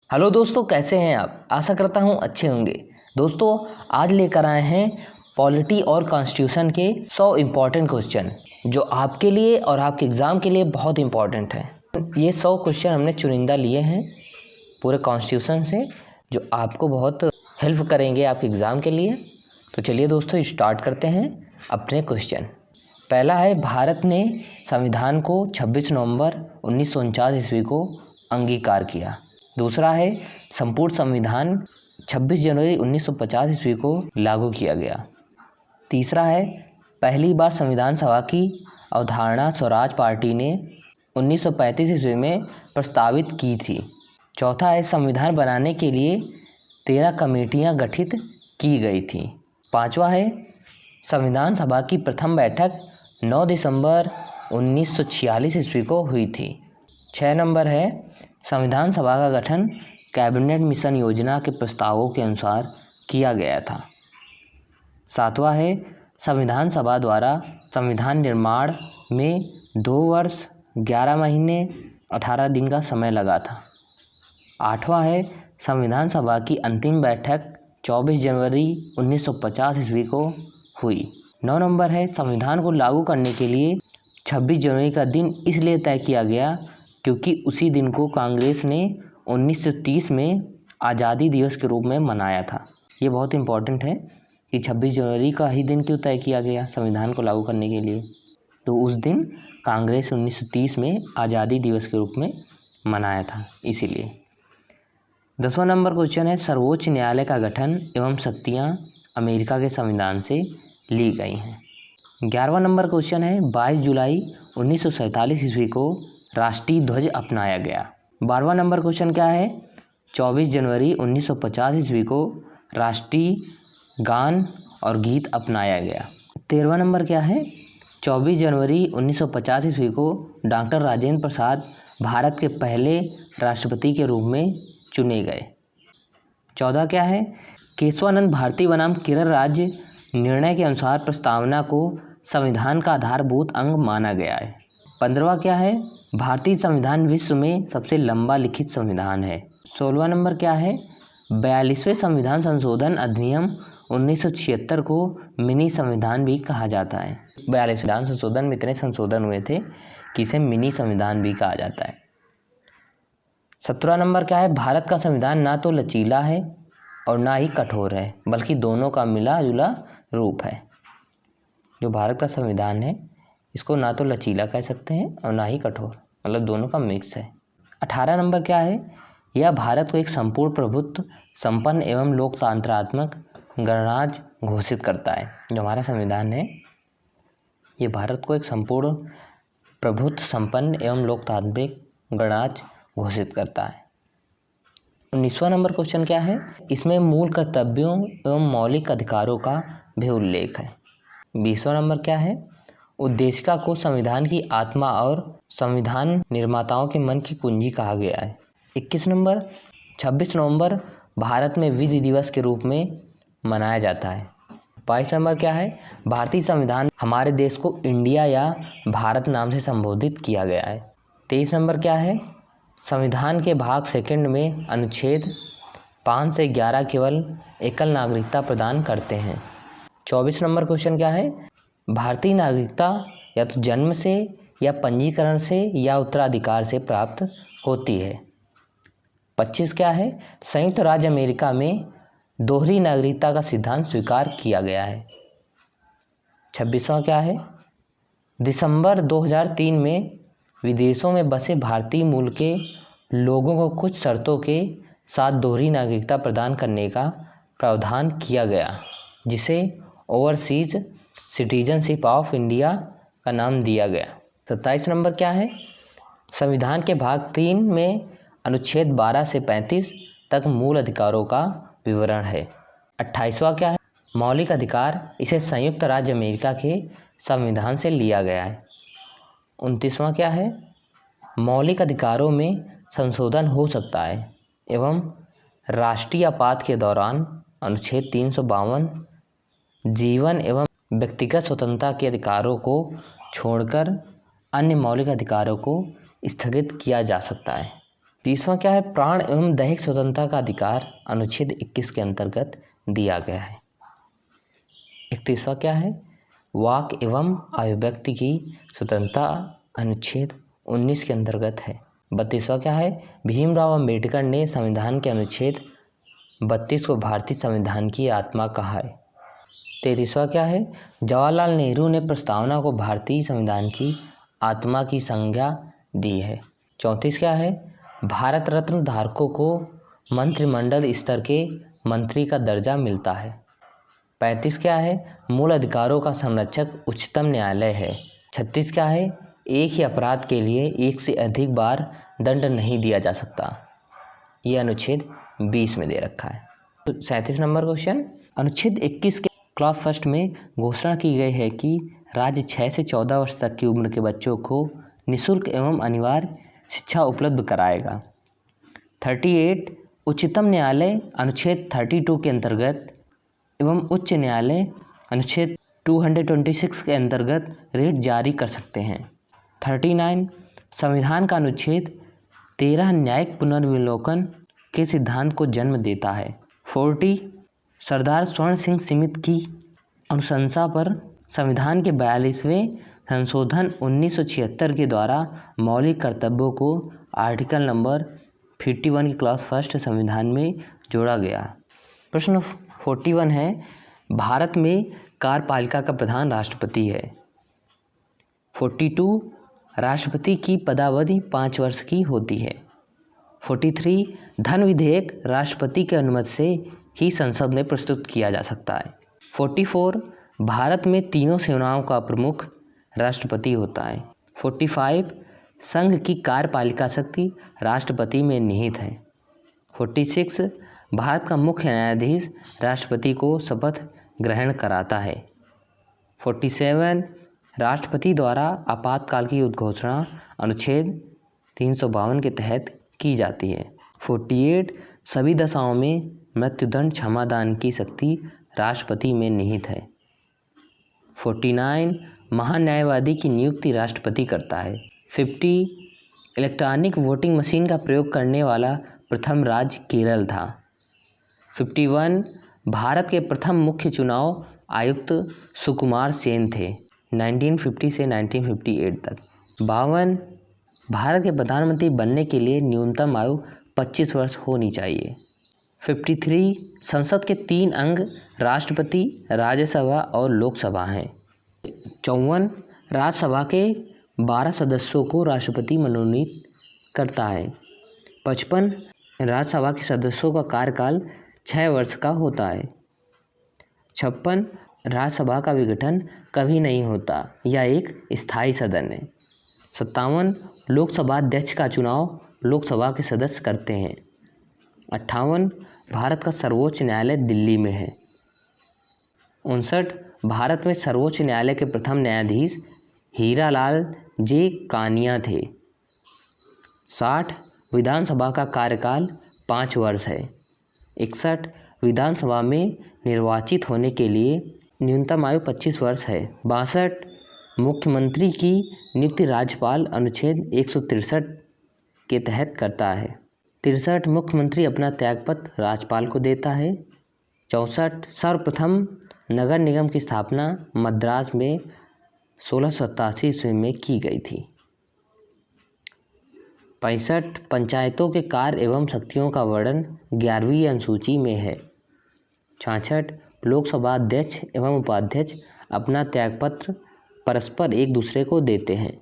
Hello दोस्तों, कैसे हैं आप? आशा करता हूं अच्छे होंगे। दोस्तों, आज लेकर आए हैं पॉलिटी और कॉन्स्टिट्यूशन के 100 इम्पॉर्टेंट क्वेश्चन जो आपके लिए और आपके एग्ज़ाम के लिए बहुत इम्पॉर्टेंट है। ये 100 क्वेश्चन हमने चुनिंदा लिए हैं पूरे कॉन्स्टिट्यूशन से, जो आपको बहुत हेल्प करेंगे आपके एग्ज़ाम के लिए। तो चलिए दोस्तों, स्टार्ट करते हैं अपने क्वेश्चन। पहला है, भारत ने संविधान को 26 नवंबर 1949 ईस्वी को अंगीकार किया। दूसरा है, संपूर्ण संविधान 26 जनवरी 1950 ईस्वी को लागू किया गया। तीसरा है, पहली बार संविधान सभा की अवधारणा स्वराज पार्टी ने 1935 ईस्वी में प्रस्तावित की थी। चौथा है, संविधान बनाने के लिए 13 कमेटियां गठित की गई थी। पांचवा है, संविधान सभा की प्रथम बैठक 9 दिसंबर 1946 ईस्वी को हुई थी। 6 नंबर है, संविधान सभा का गठन कैबिनेट मिशन योजना के प्रस्तावों के अनुसार किया गया था। 7वां है, संविधान सभा द्वारा संविधान निर्माण में 2 वर्ष 11 महीने 18 दिन का समय लगा था। 8वां है, संविधान सभा की अंतिम बैठक 24 जनवरी 1950 ईस्वी को हुई। 9 नंबर है, संविधान को लागू करने के लिए 26 जनवरी का दिन इसलिए तय किया गया क्योंकि उसी दिन को कांग्रेस ने 1930 में आज़ादी दिवस के रूप में मनाया था। ये बहुत इम्पॉर्टेंट है कि 26 जनवरी का ही दिन क्यों तय किया गया संविधान को लागू करने के लिए। तो उस दिन कांग्रेस 1930 में आज़ादी दिवस के रूप में मनाया था, इसीलिए। 10वां नंबर क्वेश्चन है, सर्वोच्च न्यायालय का गठन एवं शक्तियाँ अमेरिका के संविधान से ली गई हैं। 11वां नंबर क्वेश्चन है, 22 जुलाई 1947 ईस्वी को राष्ट्रीय ध्वज अपनाया गया। 12वां नंबर क्वेश्चन क्या है, 24 जनवरी 1950 ईस्वी को राष्ट्रीय गान और गीत अपनाया गया। 13वां नंबर क्या है, 24 जनवरी 1950 ईस्वी को डॉक्टर राजेंद्र प्रसाद भारत के पहले राष्ट्रपति के रूप में चुने गए। 14 क्या है, केशवानंद भारती बनाम केरल राज्य निर्णय के अनुसार प्रस्तावना को संविधान का आधारभूत अंग माना गया है। 15वां क्या है, भारतीय संविधान विश्व में सबसे लंबा लिखित संविधान है। 16वां नंबर क्या है, 42वें संविधान संशोधन अधिनियम 1976 को मिनी संविधान भी कहा जाता है। 42 संविधान संशोधन में इतने संशोधन हुए थे कि इसे मिनी संविधान भी कहा जाता है। 17वां नंबर क्या है, भारत का संविधान ना तो लचीला है और ना ही कठोर है, बल्कि दोनों का मिला जुला रूप है। जो भारत का संविधान है, इसको ना तो लचीला कह सकते हैं और ना ही कठोर, मतलब दोनों का मिक्स है। 18 नंबर क्या है, यह भारत को एक संपूर्ण प्रभुत्व संपन्न एवं लोकतंत्रात्मक गणराज्य घोषित करता है। जो हमारा संविधान है, ये भारत को एक संपूर्ण प्रभुत्व संपन्न एवं लोकतांत्रिक गणराज्य घोषित करता है। 19वां नंबर क्वेश्चन क्या है, इसमें मूल कर्तव्यों एवं मौलिक अधिकारों का भी उल्लेख है। 20वां नंबर क्या है, उद्देशिका को संविधान की आत्मा और संविधान निर्माताओं के मन की कुंजी कहा गया है। 21 नंबर, 26 नवंबर भारत में विजय दिवस के रूप में मनाया जाता है। 22 नंबर क्या है, भारतीय संविधान हमारे देश को इंडिया या भारत नाम से संबोधित किया गया है। 23 नंबर क्या है, संविधान के भाग सेकंड में अनुच्छेद 5 से 11 केवल एकल नागरिकता प्रदान करते हैं। 24 नंबर क्वेश्चन क्या है, भारतीय नागरिकता या तो जन्म से या पंजीकरण से या उत्तराधिकार से प्राप्त होती है। 25 क्या है, संयुक्त राज्य अमेरिका में दोहरी नागरिकता का सिद्धांत स्वीकार किया गया है। 26वां क्या है, दिसंबर 2003 में विदेशों में बसे भारतीय मूल के लोगों को कुछ शर्तों के साथ दोहरी नागरिकता प्रदान करने का प्रावधान किया गया, जिसे ओवरसीज सिटीजनशिप ऑफ इंडिया का नाम दिया गया। 27 नंबर क्या है, संविधान के भाग 3 में अनुच्छेद 12 से 35 तक मूल अधिकारों का विवरण है। 28वां क्या है, मौलिक अधिकार, इसे संयुक्त राज्य अमेरिका के संविधान से लिया गया है। 29वां क्या है, मौलिक अधिकारों में संशोधन हो सकता है एवं राष्ट्रीय आपात के दौरान अनुच्छेद 352 जीवन एवं व्यक्तिगत स्वतंत्रता के अधिकारों को छोड़कर अन्य मौलिक अधिकारों को स्थगित किया जा सकता है। 30वां क्या है, प्राण एवं दैहिक स्वतंत्रता का अधिकार अनुच्छेद 21 के अंतर्गत दिया गया है। 31वां क्या है, वाक एवं अभिव्यक्ति की स्वतंत्रता अनुच्छेद 19 के अंतर्गत है। 32वां क्या है, भीमराव अंबेडकर ने संविधान के अनुच्छेद 32 को भारतीय संविधान की आत्मा कहा है। 33वां क्या है, जवाहरलाल नेहरू ने प्रस्तावना को भारतीय संविधान की आत्मा की संज्ञा दी है। 34 क्या है, भारत रत्न धारकों को मंत्रिमंडल स्तर के मंत्री का दर्जा मिलता है। 35 क्या है, मूल अधिकारों का संरक्षक उच्चतम न्यायालय है। 36 क्या है, एक ही अपराध के लिए एक से अधिक बार दंड नहीं दिया जा सकता। ये अनुच्छेद 20 में दे रखा है। तो 37 नंबर क्वेश्चन, अनुच्छेद 21 के क्लॉज फर्स्ट में घोषणा की गई है कि राज्य 6 से 14 वर्ष तक की उम्र के बच्चों को निःशुल्क एवं अनिवार्य शिक्षा उपलब्ध कराएगा। 38 उच्चतम न्यायालय अनुच्छेद 32 के अंतर्गत एवं उच्च न्यायालय अनुच्छेद 226 के अंतर्गत रेट जारी कर सकते हैं। 39 संविधान का अनुच्छेद 13 न्यायिक पुनर्विलोकन के सिद्धांत को जन्म देता है। 40 सरदार स्वर्ण सिंह समिति की अनुशंसा पर संविधान के 42वें संशोधन 1976 के द्वारा मौलिक कर्तव्यों को आर्टिकल नंबर 51 की क्लॉज फर्स्ट संविधान में जोड़ा गया। प्रश्न 41 है, भारत में कार्यपालिका का प्रधान राष्ट्रपति है। 42 राष्ट्रपति की पदावधि 5 वर्ष की होती है। 43 धन विधेयक राष्ट्रपति के अनुमति से ही संसद में प्रस्तुत किया जा सकता है। 44 भारत में तीनों सेनाओं का प्रमुख राष्ट्रपति होता है। 45 संघ की कार्यपालिका शक्ति राष्ट्रपति में निहित है। 46 भारत का मुख्य न्यायाधीश राष्ट्रपति को शपथ ग्रहण कराता है। 47 राष्ट्रपति द्वारा आपातकाल की उद्घोषणा अनुच्छेद 352 के तहत की जाती है। 48 सभी दशाओं में मृत्युदंड क्षमादान की शक्ति राष्ट्रपति में निहित है। 49 महान्यायवादी की नियुक्ति राष्ट्रपति करता है। 50 इलेक्ट्रॉनिक वोटिंग मशीन का प्रयोग करने वाला प्रथम राज्य केरल था। 51 भारत के प्रथम मुख्य चुनाव आयुक्त सुकुमार सेन थे 1950 से 1958 तक। 52 भारत के प्रधानमंत्री बनने के लिए न्यूनतम आयु 25 वर्ष होनी चाहिए। 53 संसद के 3 अंग राष्ट्रपति, राज्यसभा और लोकसभा हैं। 54 राज्यसभा के 12 सदस्यों को राष्ट्रपति मनोनीत करता है। 55 राज्यसभा के सदस्यों का कार्यकाल 6 वर्ष का होता है। 56 राज्यसभा का विघटन कभी नहीं होता, यह एक स्थायी सदन है। 57 लोकसभा अध्यक्ष का चुनाव लोकसभा के सदस्य करते हैं। 58 भारत का सर्वोच्च न्यायालय दिल्ली में है। 59 भारत में सर्वोच्च न्यायालय के प्रथम न्यायाधीश हीरालाल जे कानिया थे। 60 विधानसभा का कार्यकाल 5 वर्ष है। 61 विधानसभा में निर्वाचित होने के लिए न्यूनतम आयु 25 वर्ष है। 62 मुख्यमंत्री की नियुक्ति राज्यपाल अनुच्छेद 163 के तहत करता है। 63 मुख्यमंत्री अपना त्यागपत्र राज्यपाल को देता है। 64 सर्वप्रथम नगर निगम की स्थापना मद्रास में 1687 ईस्वी में की गई थी। 65 पंचायतों के कार्य एवं शक्तियों का वर्णन 11वीं अनुसूची में है। 66 लोकसभा अध्यक्ष एवं उपाध्यक्ष अपना त्यागपत्र परस्पर एक दूसरे को देते हैं।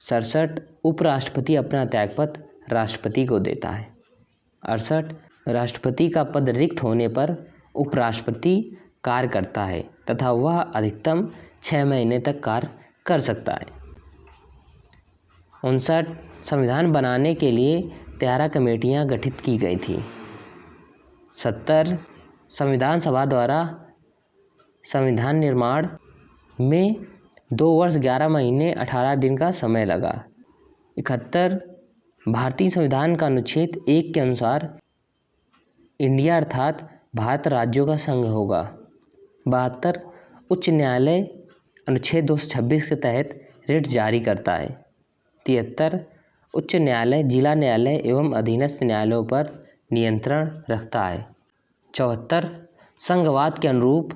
67 उपराष्ट्रपति अपना त्यागपत्र राष्ट्रपति को देता है। 68 राष्ट्रपति का पद रिक्त होने पर उपराष्ट्रपति कार्य करता है तथा वह अधिकतम 6 महीने तक कार्य कर सकता है। 59 संविधान बनाने के लिए 13 कमेटियां गठित की गई थी। 70 संविधान सभा द्वारा संविधान निर्माण में 2 वर्ष 11 महीने 18 दिन का समय लगा। 71 भारतीय संविधान का अनुच्छेद 1 के अनुसार इंडिया अर्थात भारत राज्यों का संघ होगा। 72 उच्च न्यायालय अनुच्छेद 226 के तहत रिट जारी करता है। 73 उच्च न्यायालय, जिला न्यायालय एवं अधीनस्थ न्यायालयों पर नियंत्रण रखता है। 74 संघवाद के अनुरूप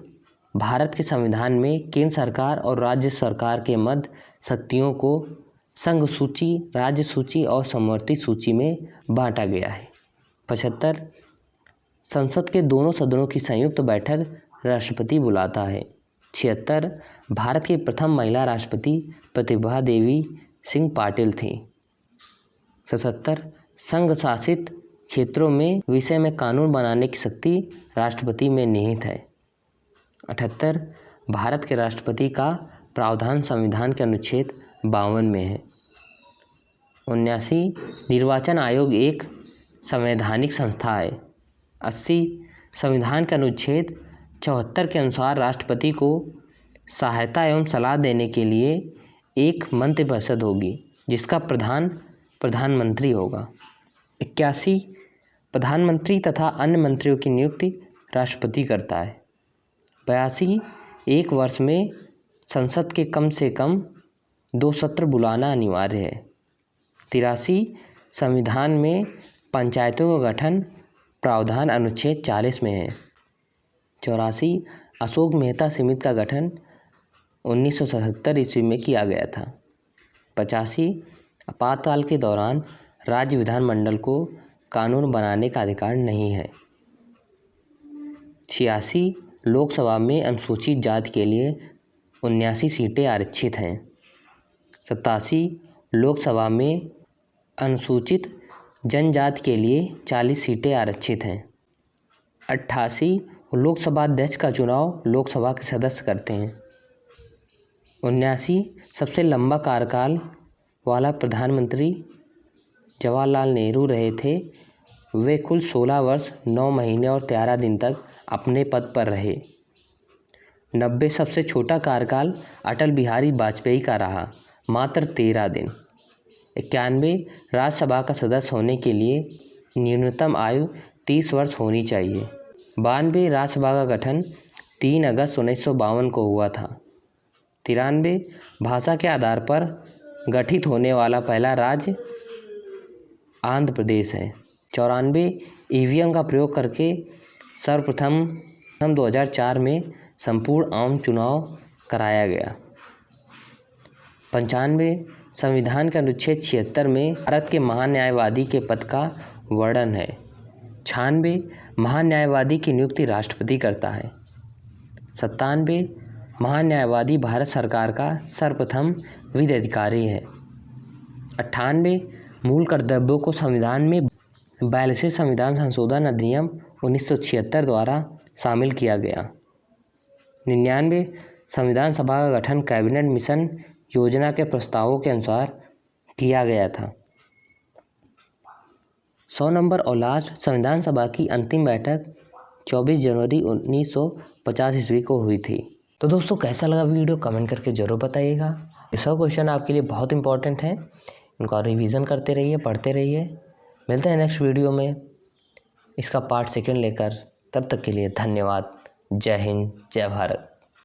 भारत के संविधान में केंद्र सरकार और राज्य सरकार के मध्य शक्तियों को संघ सूची, राज्य सूची और समवर्ती सूची में बांटा गया है। 75 संसद के दोनों सदनों की संयुक्त बैठक राष्ट्रपति बुलाता है। 76 भारत की प्रथम महिला राष्ट्रपति प्रतिभा देवी सिंह पाटिल थी। 77 संघ शासित क्षेत्रों में विषय में कानून बनाने की शक्ति राष्ट्रपति में निहित है। 78 भारत के राष्ट्रपति का प्रावधान संविधान के अनुच्छेद 52 में है। 79 निर्वाचन आयोग एक संवैधानिक संस्था है। 80 संविधान के अनुच्छेद 74 के अनुसार राष्ट्रपति को सहायता एवं सलाह देने के लिए एक मंत्रिपरिषद होगी जिसका प्रधान प्रधानमंत्री होगा। 81 प्रधानमंत्री तथा अन्य मंत्रियों की नियुक्ति राष्ट्रपति करता है। 82 एक वर्ष में संसद के कम से कम 2 सत्र बुलाना अनिवार्य है। 83 संविधान में पंचायतों का गठन प्रावधान अनुच्छेद 40 में है। 84 अशोक मेहता समिति का गठन 1977 ईस्वी में किया गया था। 85 आपातकाल के दौरान राज्य विधानमंडल को कानून बनाने का अधिकार नहीं है। 86 लोकसभा में अनुसूचित जाति के लिए 79 सीटें आरक्षित हैं। 87 लोकसभा में अनुसूचित जनजाति के लिए 40 सीटें आरक्षित हैं। 88 लोकसभा अध्यक्ष का चुनाव लोकसभा के सदस्य करते हैं। 79 सबसे लंबा कार्यकाल वाला प्रधानमंत्री जवाहरलाल नेहरू रहे थे। वे कुल 16 वर्ष 9 महीने और 13 दिन तक अपने पद पर रहे। 90 सबसे छोटा कार्यकाल अटल बिहारी वाजपेयी का रहा, मात्र 13 दिन। 91 राज्यसभा का सदस्य होने के लिए न्यूनतम आयु 30 वर्ष होनी चाहिए। 92 राज्यसभा का गठन 3 अगस्त 1952 को हुआ था। 93 भाषा के आधार पर गठित होने वाला पहला राज्य आंध्र प्रदेश है। 94 ईवीएम का प्रयोग करके सर्वप्रथम 2004 में संपूर्ण आम चुनाव कराया गया। 95 संविधान के अनुच्छेद 76 में भारत के महान्यायवादी के पद का वर्णन है। 96 महान्यायवादी की नियुक्ति राष्ट्रपति करता है। 97 महान्यायवादी भारत सरकार का सर्वप्रथम विधि अधिकारी है। 98 मूल कर्तव्यों को संविधान में 42वें संविधान संशोधन अधिनियम 1976 द्वारा शामिल किया गया। 99 संविधान सभा का गठन कैबिनेट मिशन योजना के प्रस्तावों के अनुसार किया गया था। 100 नंबर और लास्ट संविधान सभा की अंतिम बैठक 24 जनवरी 1950 ईस्वी को हुई थी। तो दोस्तों कैसा लगा वीडियो कमेंट करके ज़रूर बताइएगा। ये सब क्वेश्चन आपके लिए बहुत इंपॉर्टेंट हैं, इनका रिवीजन करते रहिए, पढ़ते रहिए। मिलते हैं नेक्स्ट वीडियो में इसका पार्ट 2 लेकर। तब तक के लिए धन्यवाद। जय हिंद, जय भारत।